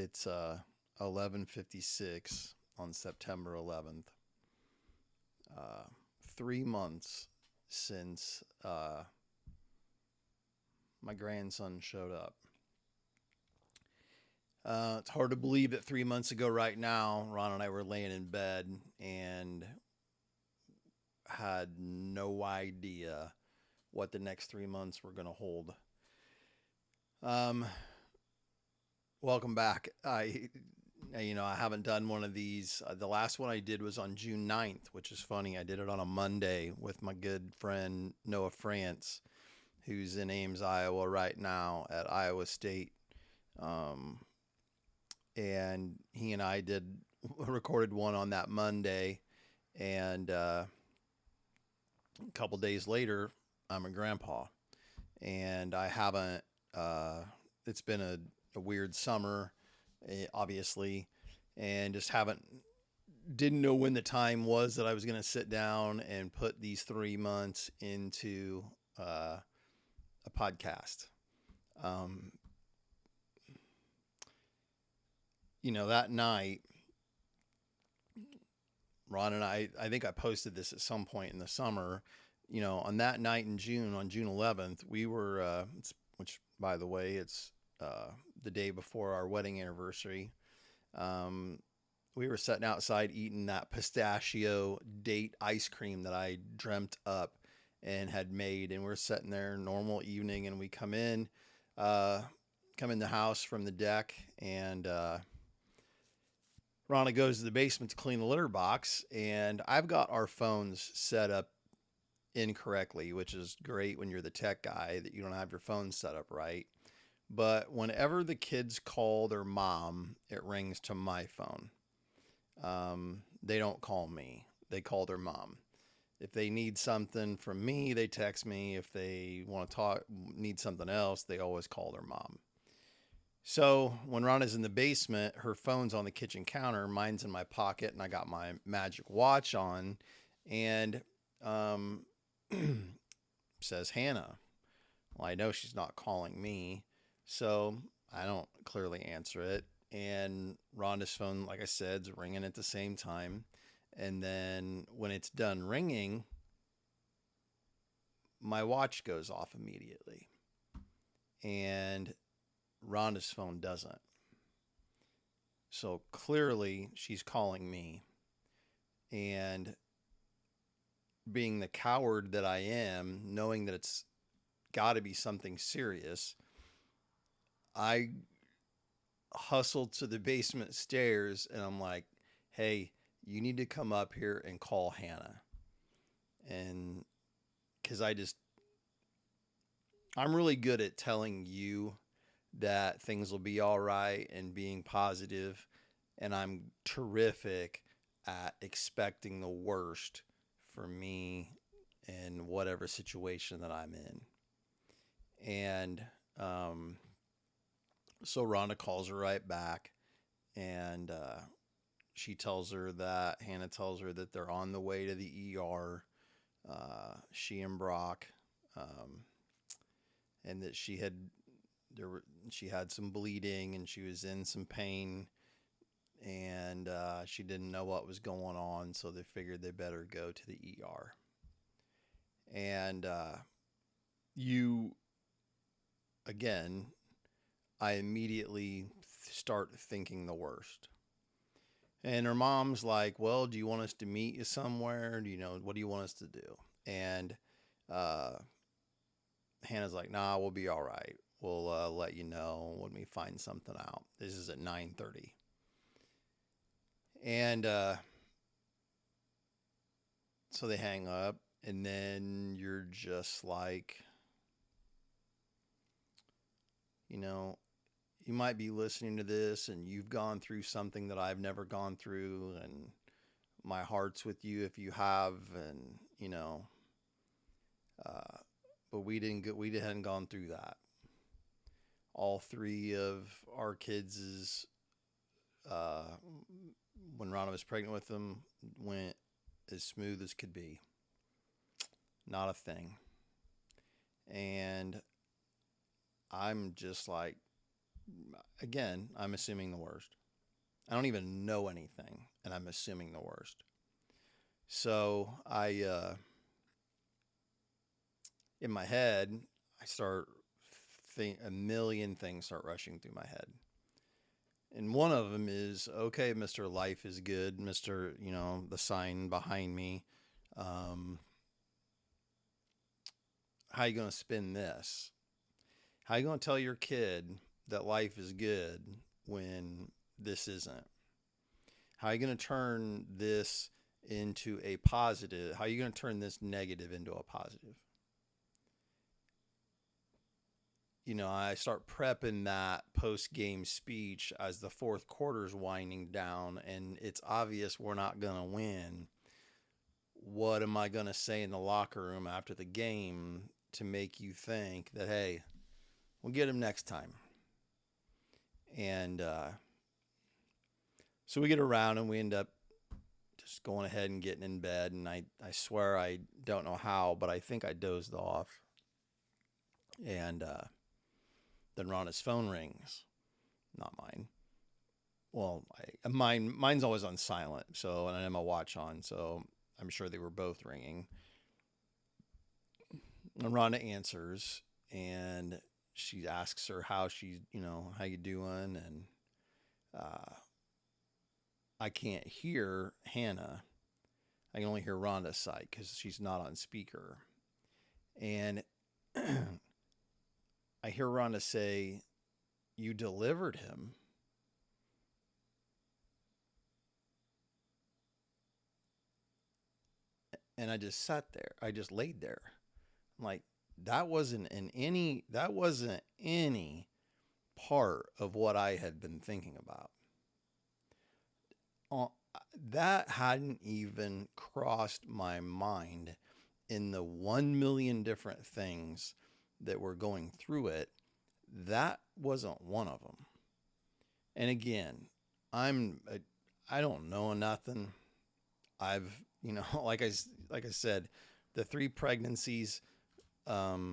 It's 11:56 on September 11th. 3 months since my grandson showed up. It's hard to believe that 3 months ago, right now, Ron and I were laying in bed and had no idea what the next 3 months were going to hold. Um, Welcome back. I haven't done one of these. The last one I did was on June 9th, which is funny. I did it on a Monday with my good friend Noah France, who's in Ames, Iowa right now at Iowa State. Um, and he and I did recorded one on that Monday, and a couple days later, I'm a grandpa, and I haven't. It's been a weird summer, obviously, and just haven't didn't know when the time was that I was going to sit down and put these 3 months into a podcast. Um, that night, Ron and I think I posted this at some point in the summer. On that night in June, on June 11th, we were, which by the way, it's the day before our wedding anniversary. Um, we were sitting outside eating that pistachio date ice cream that I dreamt up and had made. And we're sitting there, normal evening, and we uh, come in the house from the deck, and Rana goes to the basement to clean the litter box. And I've got our phones set up incorrectly, which is great when you're the tech guy that you don't have your phone set up right. But whenever the kids call their mom, it rings to my phone. They don't call me, they call their mom. If they need something from me, they text me. If they want to talk, need something else, they always call their mom. So when Rhonda's in the basement, her phone's on the kitchen counter, mine's in my pocket, and I got my magic watch on, and um, says Hannah. Well, I know she's not calling me, so I don't clearly answer it. And Rhonda's phone, like I said, is ringing at the same time. And then when it's done ringing, my watch goes off immediately. And Rhonda's phone doesn't. So clearly she's calling me. And being the coward that I am, knowing that it's got to be something serious, I hustled to the basement stairs and I'm like, hey, you need to come up here and call Hannah. And because I'm really good at telling you that things will be all right and being positive, and I'm terrific at expecting the worst for me in whatever situation that I'm in. And so Rhonda calls her right back, and Hannah tells her that they're on the way to the ER, she and Brock, um, and that she had some bleeding and she was in some pain, and she didn't know what was going on, so they figured they better go to the ER. And you again, I immediately start thinking the worst. And her mom's like, well, do you want us to meet you somewhere? What do you want us to do? And uh, Hannah's like, nah, we'll be all right. We'll let you know when we find something out. This is at 9:30. And so they hang up, and then you're just like, you know, you might be listening to this and you've gone through something that I've never gone through, and my heart's with you if you have, and uh, but we hadn't gone through that. All three of our kids' uh, when Rana was pregnant with them, went as smooth as could be. Not a thing. And I'm just like again, I'm assuming the worst. I don't even know anything, and I'm assuming the worst. So in my head, I start a million things start rushing through my head. And one of them is, okay, Mr. Life is good, Mr. The sign behind me. How you going to spin this? How you going to tell your kid that life is good when this isn't? How are you going to turn this into a positive? How are you going to turn this negative into a positive? I start prepping that post-game speech as the fourth quarter's winding down and it's obvious we're not going to win. What am I going to say in the locker room after the game to make you think that, hey, we'll get him next time? And so we get around and we end up just going ahead and getting in bed. And I swear I don't know how, but I think I dozed off. And then Rhonda's phone rings. Not mine. Well, mine's always on silent. So, and I have my watch on. So I'm sure they were both ringing. And Rhonda answers and she asks her how she's, how you doing? And I can't hear Hannah. I can only hear Rhonda's side because she's not on speaker. And I hear Rhonda say, "You delivered him." And I just sat there. I just laid there. I'm like, that wasn't any part of what I had been thinking about. That hadn't even crossed my mind in the 1 million different things that were going through it. That wasn't one of them. And again, I don't know nothing. I've, like I said, the 3 pregnancies of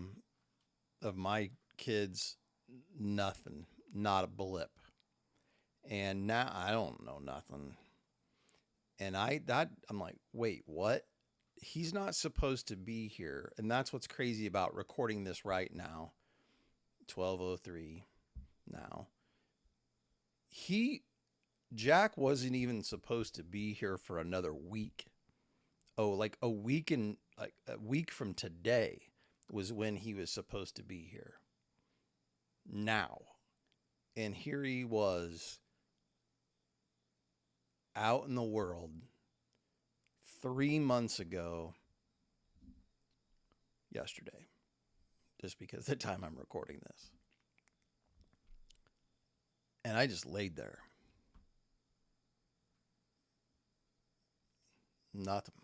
my kids, nothing, not a blip. And now I don't know nothing. And I'm like, wait, what? He's not supposed to be here. And that's what's crazy about recording this right now. 12:03 now. Jack wasn't even supposed to be here for another week. Oh, like a week from today was when he was supposed to be here. Now. And here he was out in the world 3 months ago yesterday, just because of the time I'm recording this. And I just laid there. Nothing.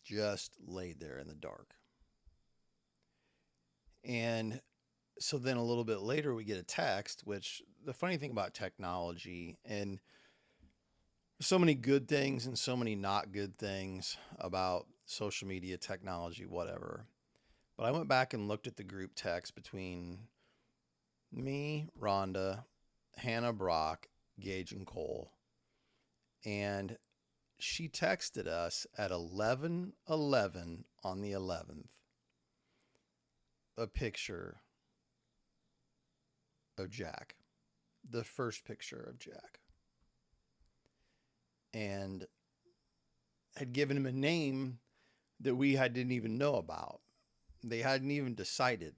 Just laid there in the dark. And so then a little bit later we get a text, which the funny thing about technology, and so many good things and so many not good things about social media, technology, whatever. But I went back and looked at the group text between me, Rhonda, Hannah, Brock, Gage, and Cole. And she texted us at 11:11 on the 11th a picture of Jack, the first picture of Jack, and had given him a name that we didn't even know about. They hadn't even decided.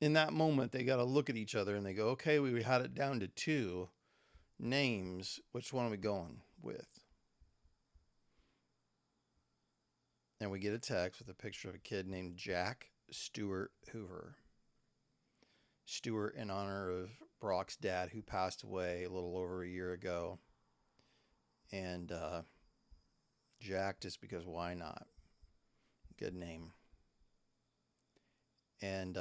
In that moment, they got to look at each other and they go, okay, we had it down to 2 names. Which one are we going with? And we get a text with a picture of a kid named Jack Stuart Hoover. Stuart in honor of Brock's dad, who passed away a little over a year ago. And Jack, just because why not? Good name. And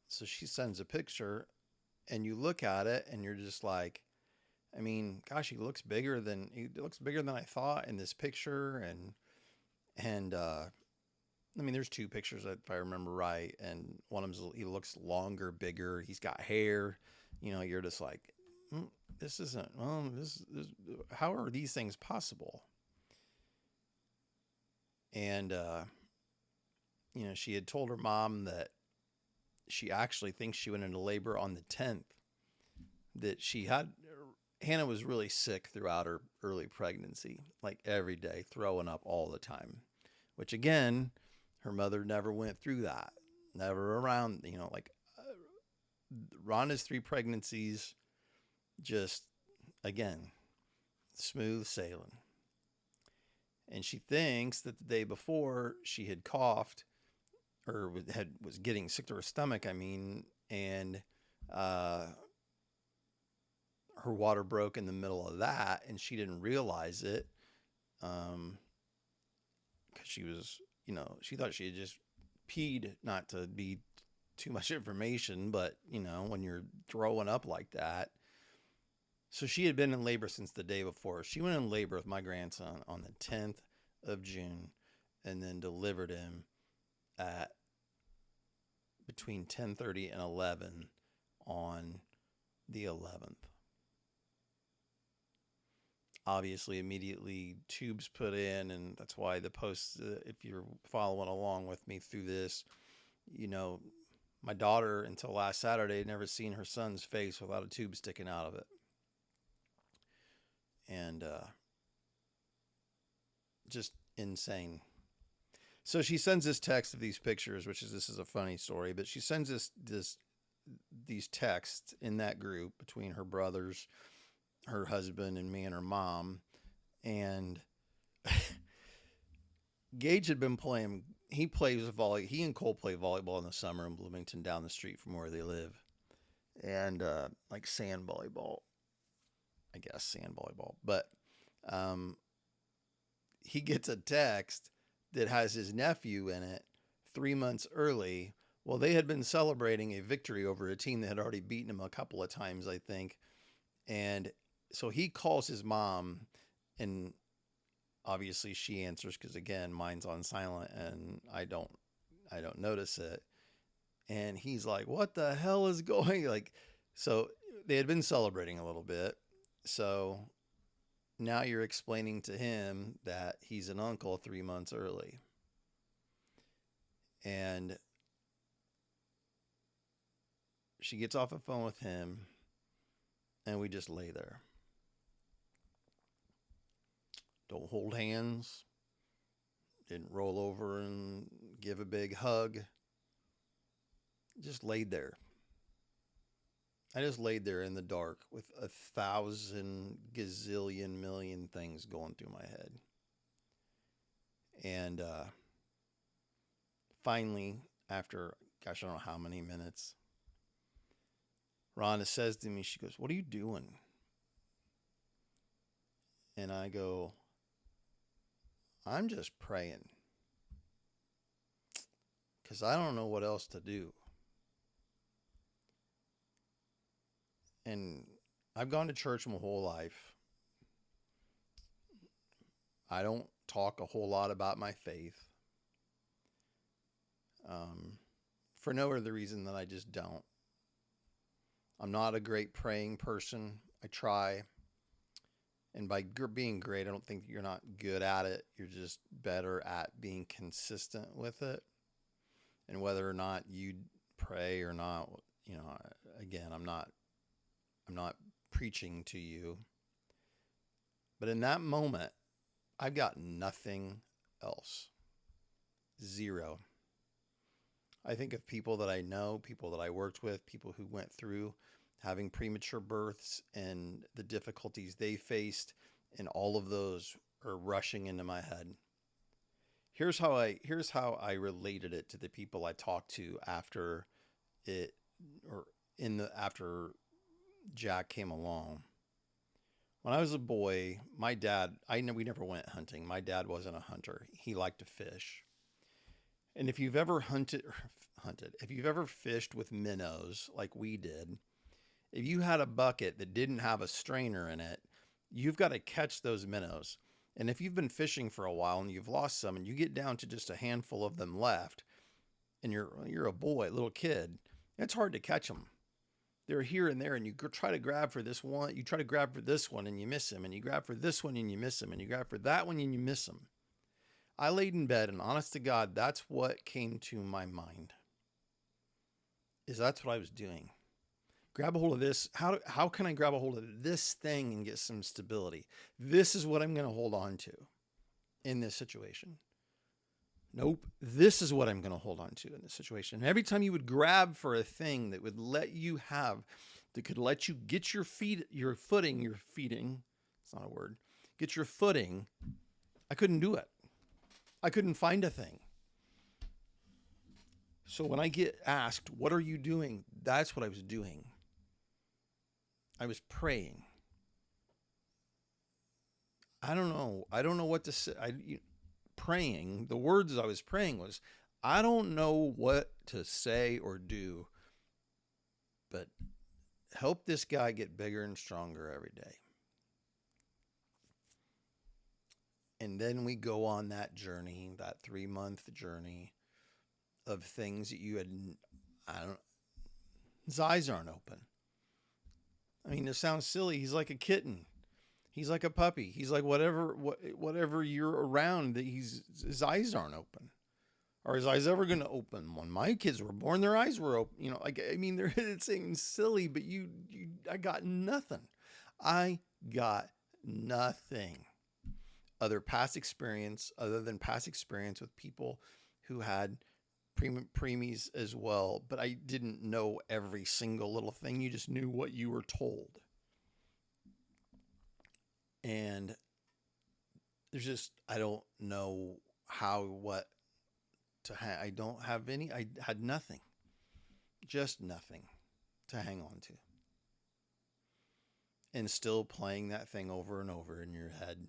so she sends a picture, and you look at it, and you're just like, I mean, gosh, he looks bigger than I thought in this picture, and I mean, there's two pictures if I remember right, and one of them he looks longer, bigger. He's got hair. You're just like, this isn't. Well, this. How are these things possible? And she had told her mom that she actually thinks she went into labor on the 10th. That Hannah was really sick throughout her early pregnancy, like every day, throwing up all the time, which again, her mother never went through that. Never around, Rhonda's 3 pregnancies, just, again, smooth sailing. And she thinks that the day before she had coughed, or was getting sick to her stomach, and her water broke in the middle of that, and she didn't realize it, because she was, she thought she had just peed, not to be too much information, but, when you're throwing up like that. So she had been in labor since the day before. She went in labor with my grandson on the 10th of June and then delivered him at between 10:30 and 11 on the 11th. Obviously, immediately tubes put in, and that's why the posts, if you're following along with me through this, my daughter, until last Saturday, had never seen her son's face without a tube sticking out of it. And just insane. So she sends this text of these pictures, this is a funny story, but she sends these texts in that group between her brothers, her husband, and me and her mom. And Gage had been playing, he and Cole play volleyball in the summer in Bloomington down the street from where they live. And like sand volleyball. But he gets a text that has his nephew in it 3 months early. Well, they had been celebrating a victory over a team that had already beaten him a couple of times, I think. And so he calls his mom, and obviously she answers because, again, mine's on silent and I don't notice it. And he's like, what the hell is going? So they had been celebrating a little bit. So now you're explaining to him that he's an uncle 3 months early. And she gets off the phone with him, and we just lay there. Don't hold hands. Didn't roll over and give a big hug. Just laid there. I just laid there in the dark with 1,000 gazillion million things going through my head. And finally, after, I don't know how many minutes, Rhonda says to me, she goes, what are you doing? And I go, I'm just praying. Because I don't know what else to do. And I've gone to church my whole life. I don't talk a whole lot about my faith. For no other reason than I just don't. I'm not a great praying person. I try. And by being great, I don't think you're not good at it. You're just better at being consistent with it. And whether or not you pray or not, again, I'm not preaching to you. But in that moment, I've got nothing else. Zero. I think of people that I know, people that I worked with, people who went through having premature births and the difficulties they faced, and all of those are rushing into my head. Here's how I related it to the people I talked to after after Jack came along. When I was a boy, my dad, we never went hunting. My dad wasn't a hunter. He liked to fish. And if you've ever if you've ever fished with minnows like we did, if you had a bucket that didn't have a strainer in it, you've got to catch those minnows. And if you've been fishing for a while and you've lost some and you get down to just a handful of them left and you're a boy, little kid, it's hard to catch them. They're here and there, and you try to grab for this one, you try to grab for this one and you miss him, and you grab for this one and you miss him, and you grab for that one and you miss him. I laid in bed, and honest to God, that's what came to my mind. That's what I was doing. Grab a hold of this. How can I grab a hold of this thing and get some stability? This is what I'm going to hold on to in this situation. Nope. This is what I'm going to hold on to in this situation. And every time you would grab for a thing that would let you have, that could let you get your feeding, it's not a word, get your footing, I couldn't do it. I couldn't find a thing. So when I get asked, what are you doing? That's what I was doing. I was praying. I don't know what to say. Praying, the words I was praying was, I don't know what to say or do, but help this guy get bigger and stronger every day. And then we go on that journey, that 3-month journey of things that you had, his eyes aren't open. I mean, it sounds silly. He's like a kitten. He's like a puppy. He's like whatever you're around, that his eyes aren't open. Are his eyes ever going to open? When my kids were born, their eyes were open. You know, it's saying silly, but I got nothing. I got nothing other than past experience with people who had preemies as well. But I didn't know every single little thing. You just knew what you were told. And there's just, I don't know I don't have any, I had nothing, just nothing to hang on to. And still playing that thing over and over in your head.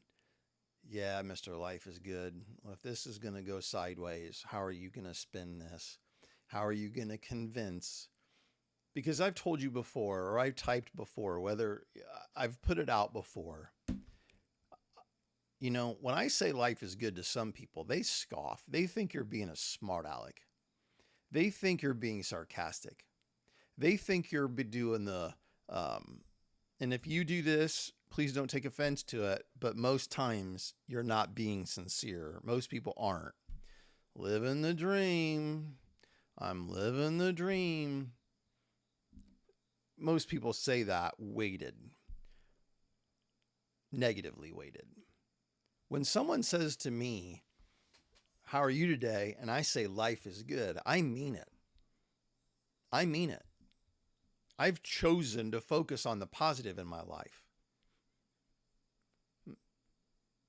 Yeah, Mr. Life is good. Well, if this is going to go sideways, how are you going to spin this? How are you going to convince? Because I've told you before, or I've typed before, whether I've put it out before. You know, when I say life is good to some people, they scoff. They think you're being a smart aleck. They think you're being sarcastic. They think you're doing and if you do this, please don't take offense to it. But most times you're not being sincere. Most people aren't. Living the dream. I'm living the dream. Most people say that negatively weighted. When someone says to me, how are you today? And I say life is good, I mean it. I mean it. I've chosen to focus on the positive in my life.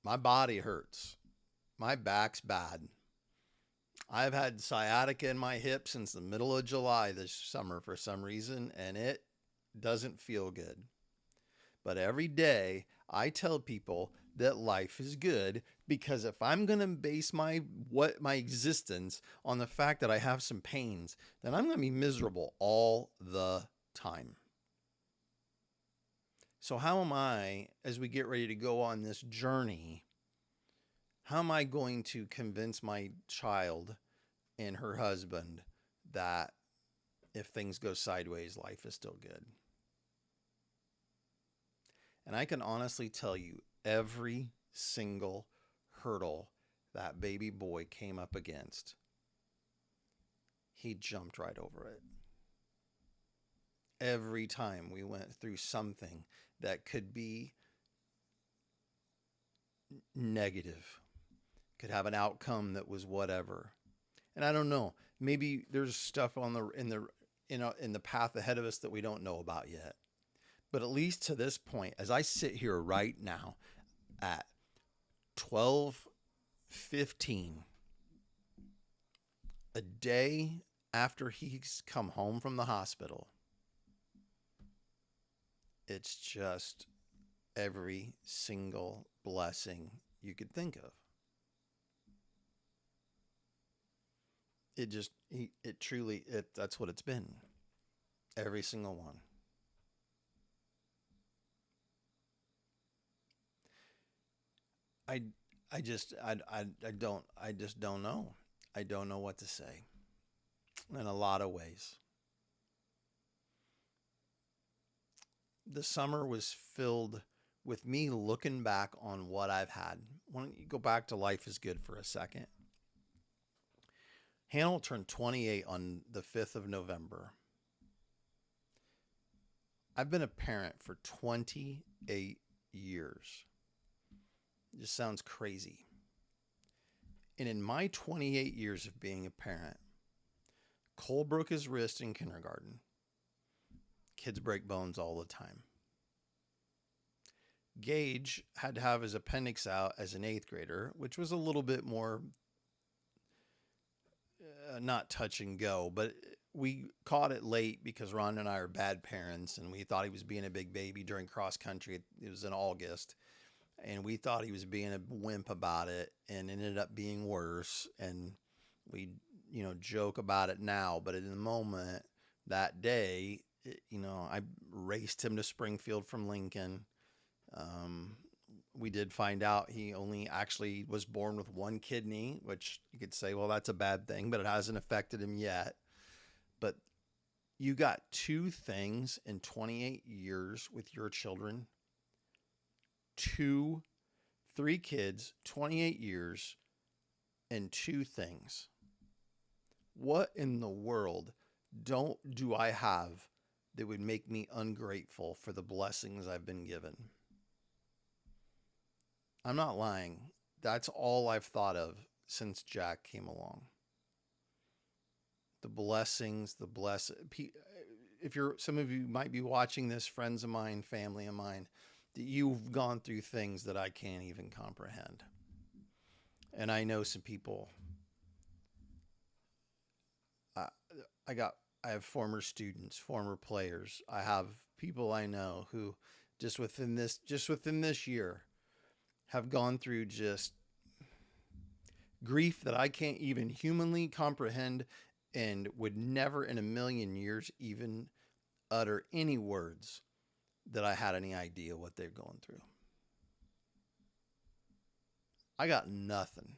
My body hurts. My back's bad. I've had sciatica in my hip since the middle of July this summer for some reason, and it doesn't feel good. But every day I tell people that life is good, because if I'm going to base my existence on the fact that I have some pains, then I'm going to be miserable all the time. So how am I, as we get ready to go on this journey, how am I going to convince my child and her husband that if things go sideways, life is still good? And I can honestly tell you, every single hurdle that baby boy came up against, he jumped right over it. Every time we went through something that could be negative, could have an outcome that was whatever. And I don't know, maybe there's stuff in the path ahead of us that we don't know about yet. But at least to this point, as I sit here right now at 12:15, a day after he's come home from the hospital, it's just every single blessing you could think of. That's what it's been. Every single one. I I just don't know. I don't know what to say in a lot of ways. The summer was filled with me looking back on what I've had. Why don't you go back to life is good for a second? Hannah will turn 28 on the 5th of November. I've been a parent for 28 years. It just sounds crazy. And in my 28 years of being a parent, Cole broke his wrist in kindergarten. Kids break bones all the time. Gage had to have his appendix out as an eighth grader, which was a little bit more not touch and go, but we caught it late because Ron and I are bad parents and we thought he was being a big baby during cross country. It was in August and we thought he was being a wimp about it and it ended up being worse. And we, joke about it now, but in the moment that day, I raced him to Springfield from Lincoln. We did find out he only actually was born with one kidney, which you could say, well, that's a bad thing, but it hasn't affected him yet. But you got two things in 28 years with your children. 3 kids, 28 years, and 2 things. What in the world do I have that would make me ungrateful for the blessings I've been given? I'm not lying. That's all I've thought of since Jack came along. The blessings, if some of you might be watching this, friends of mine, family of mine, that you've gone through things that I can't even comprehend. And I know some people, I have former students, former players. I have people I know who just within this year have gone through just grief that I can't even humanly comprehend and would never in a million years even utter any words that I had any idea what they're going through. I got nothing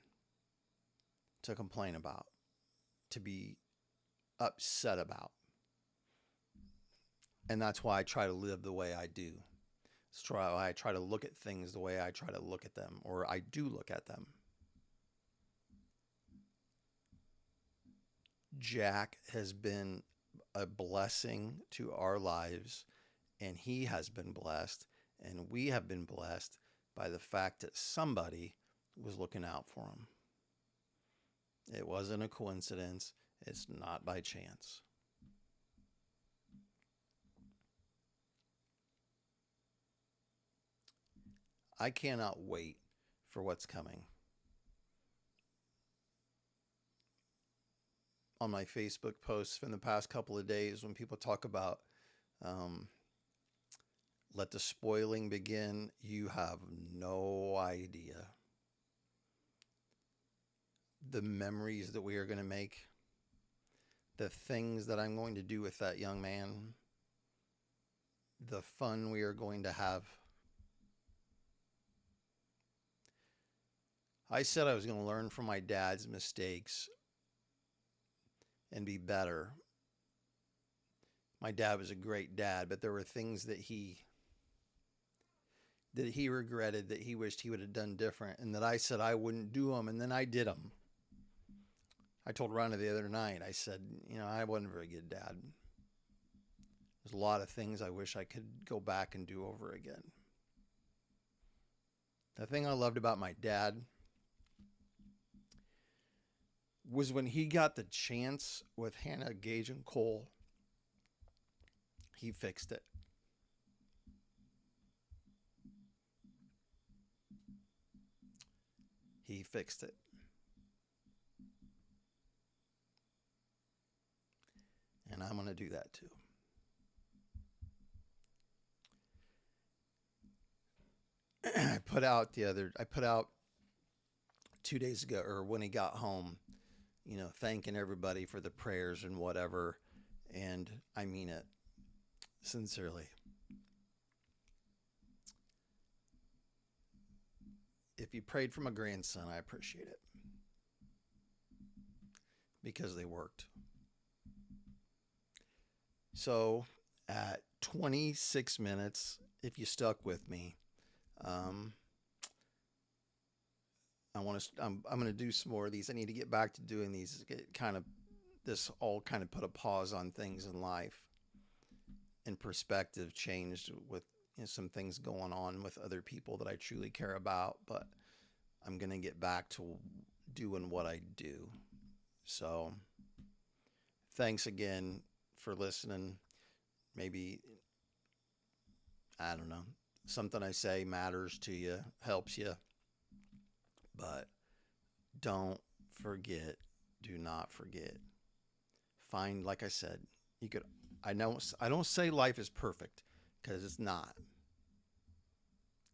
to complain about, to be upset about. And that's why I try to live the way I do. That's why I try to look at things the way I try to look at them, or I do look at them. Jack has been a blessing to our lives, and he has been blessed, and we have been blessed by the fact that somebody was looking out for him. It wasn't a coincidence. It's not by chance. I cannot wait for what's coming. On my Facebook posts from the past couple of days, when people talk about let the spoiling begin, you have no idea the memories that we are going to make, the things that I'm going to do with that young man, the fun we are going to have. I said I was going to learn from my dad's mistakes and be better. My dad was a great dad, but there were things that he regretted, that he wished he would have done different, and that I said I wouldn't do them, and then I did them. I told Rhonda the other night, I said, I wasn't a very good dad. There's a lot of things I wish I could go back and do over again. The thing I loved about my dad was when he got the chance with Hannah, Gage, and Cole, he fixed it. He fixed it. And I'm going to do that too. I put out 2 days ago, or when he got home, thanking everybody for the prayers and whatever. And I mean it sincerely. if you prayed for my grandson, I appreciate it because they worked. So at 26 minutes, if you stuck with me, um, I'm going to do some more of these. I need to get back to doing these. Get kind of this all kind of put a pause on things in life, and perspective changed with some things going on with other people that I truly care about. But I'm going to get back to doing what I do. So thanks again for listening. Maybe, I don't know, something I say matters to you, helps you. But don't forget, do not forget. Find, like I said, you could, I don't say life is perfect because it's not,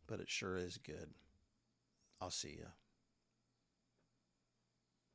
but it sure is good. I'll see you.